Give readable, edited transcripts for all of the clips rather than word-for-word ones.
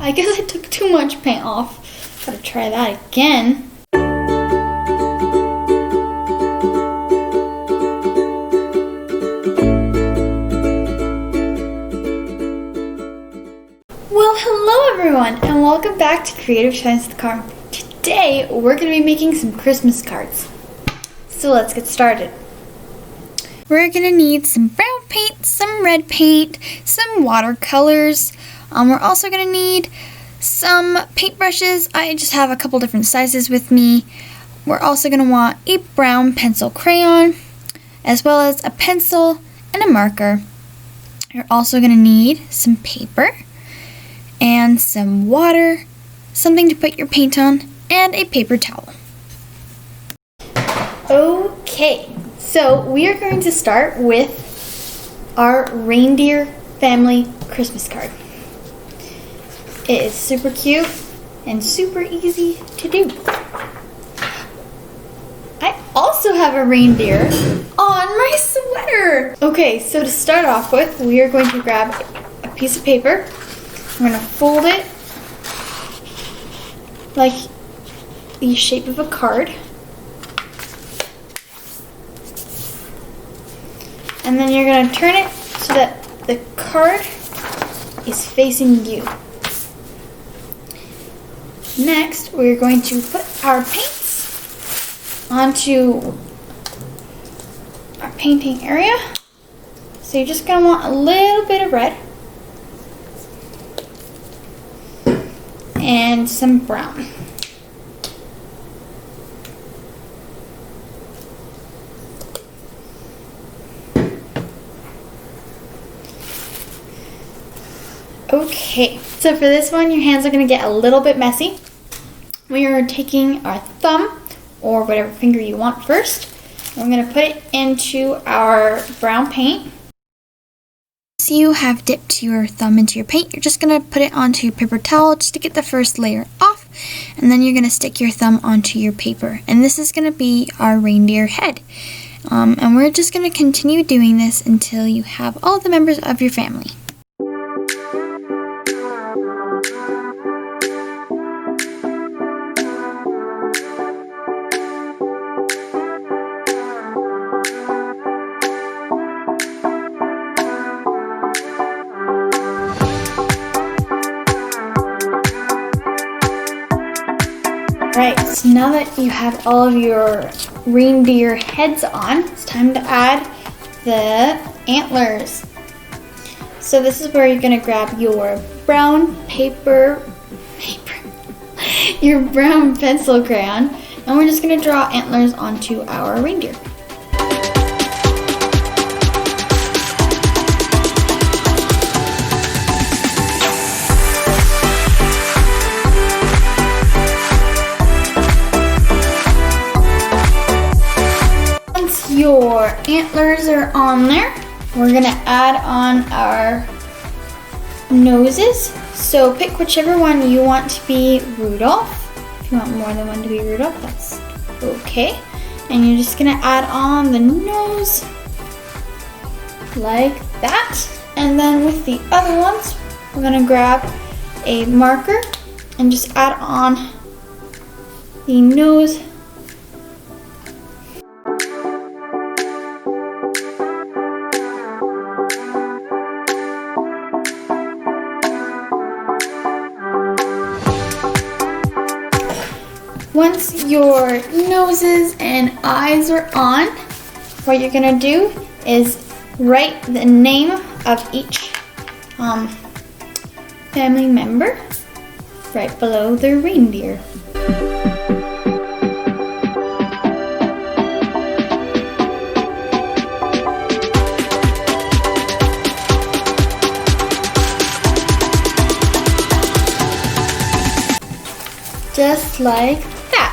I guess I took too much paint off. Gotta try that again. Well, hello everyone, and welcome back to Creative Shines with Carm. Today, we're going to be making some Christmas cards. So let's get started. We're going to need some brown paint, some red paint, some watercolors. We're also going to need some paintbrushes. I just have a couple different sizes with me. We're also going to want a brown pencil crayon, as well as a pencil and a marker. You're also going to need some paper and some water, something to put your paint on, and a paper towel. Okay, so we are going to start with our reindeer family Christmas card. It is super cute and super easy to do. I also have a reindeer on my sweater. Okay, so to start off with, we are going to grab a piece of paper. We're going to fold it like the shape of a card. And then you're going to turn it so that the card is facing you. Next, we're going to put our paints onto our painting area. So you're just going to want a little bit of red and some brown. Okay, so for this one, your hands are going to get a little bit messy. We are taking our thumb, or whatever finger you want first. We're going to put it into our brown paint. Once you have dipped your thumb into your paint, you're just going to put it onto your paper towel just to get the first layer off. And then you're going to stick your thumb onto your paper. And this is going to be our reindeer head. And we're just going to continue doing this until you have all the members of your family. Right, so now that you have all of your reindeer heads on, it's time to add the antlers. So this is where you're going to grab your brown your brown pencil crayon, and we're just going to draw antlers onto our reindeer. Your antlers are on there. We're gonna add on our noses. So pick whichever one you want to be Rudolph. If you want more than one to be Rudolph, that's okay. And you're just gonna add on the nose like that. And then with the other ones, we're gonna grab a marker and just add on the nose. Once your noses and eyes are on, what you're gonna do is write the name of each family member right below their reindeer. Just like that.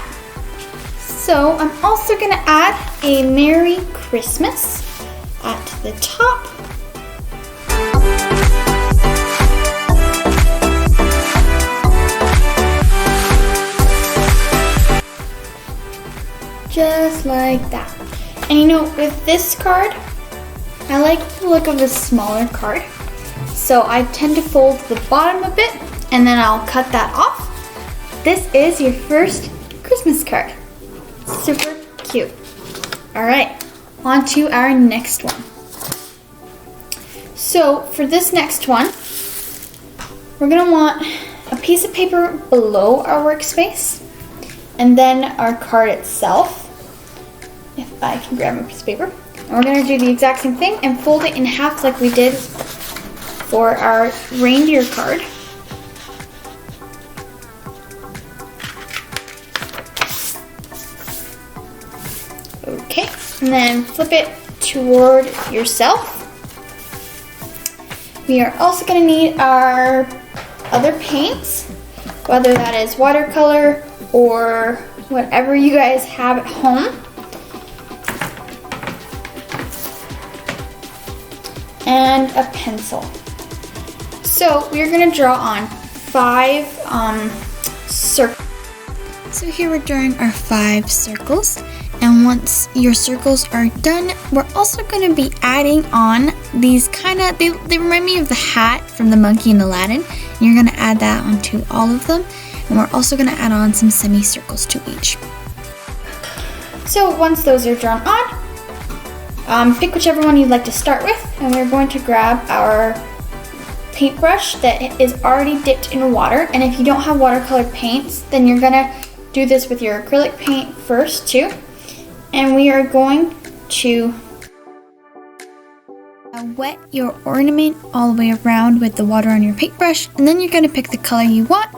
So I'm also going to add a Merry Christmas at the top. Just like that. And you know, with this card, I like the look of the smaller card. So I tend to fold the bottom a bit and then I'll cut that off. This is your first Christmas card. Super cute. All right, on to our next one. So for this next one, we're gonna want a piece of paper below our workspace, and then our card itself. If I can grab a piece of paper. And we're gonna do the exact same thing and fold it in half like we did for our reindeer card. Okay, and then flip it toward yourself. We are also gonna need our other paints, whether that is watercolor or whatever you guys have at home. And a pencil. So we're gonna draw on 5 circles. So here we're drawing our 5 circles, and once your circles are done, we're also gonna be adding on these they remind me of the hat from the monkey in Aladdin. And you're gonna add that onto all of them, and we're also gonna add on some semicircles to each. So once those are drawn on, pick whichever one you'd like to start with, and we're going to grab our paintbrush that is already dipped in water. And if you don't have watercolor paints, then you're gonna do this with your acrylic paint first too. And we are going to wet your ornament all the way around with the water on your paintbrush, and then you're gonna pick the color you want,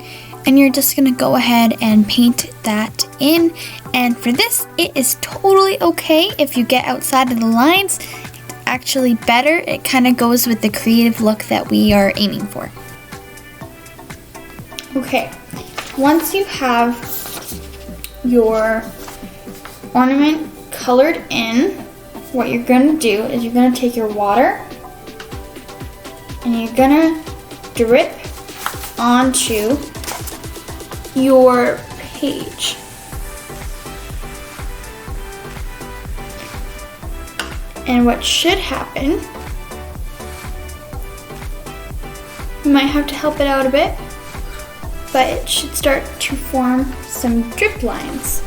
and you're just gonna go ahead and paint that in. And for this, it is totally okay if you get outside of the lines. It's actually better. It kind of goes with the creative look that we are aiming for. Okay, once you have your ornament colored in, what you're gonna do is you're gonna take your water and you're gonna drip onto your page. And what should happen, you might have to help it out a bit, but it should start to form some drip lines.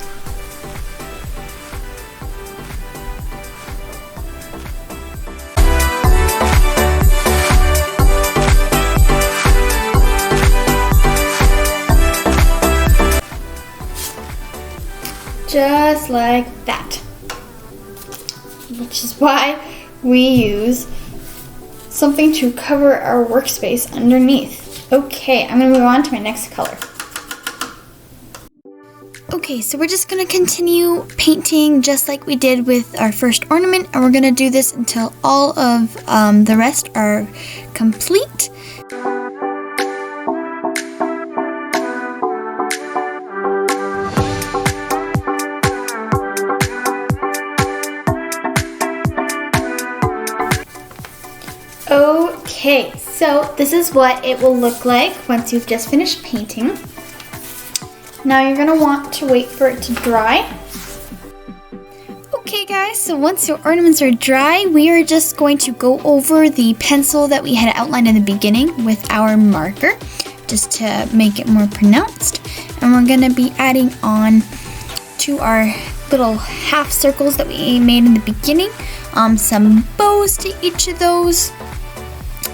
Just like that. Which is why we use something to cover our workspace underneath. Okay, I'm gonna move on to my next color. Okay, so we're just gonna continue painting just like we did with our first ornament, and we're gonna do this until all of the rest are complete. Okay, so this is what it will look like once you've just finished painting. Now you're gonna want to wait for it to dry. Okay guys, so once your ornaments are dry, we are just going to go over the pencil that we had outlined in the beginning with our marker, just to make it more pronounced. And we're gonna be adding on to our little half circles that we made in the beginning, some bows to each of those.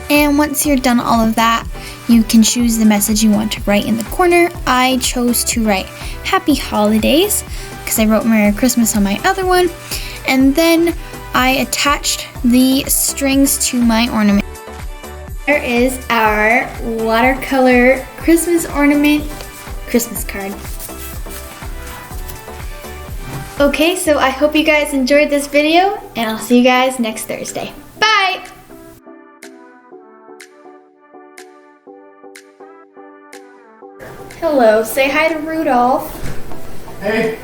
And once you're done all of that, you can choose the message you want to write in the corner. I chose to write Happy Holidays because I wrote Merry Christmas on my other one. And then I attached the strings to my ornament. There is our watercolor Christmas ornament Christmas card. Okay, so I hope you guys enjoyed this video, and I'll see you guys next Thursday. Bye! Hello, say hi to Rudolph. Hey.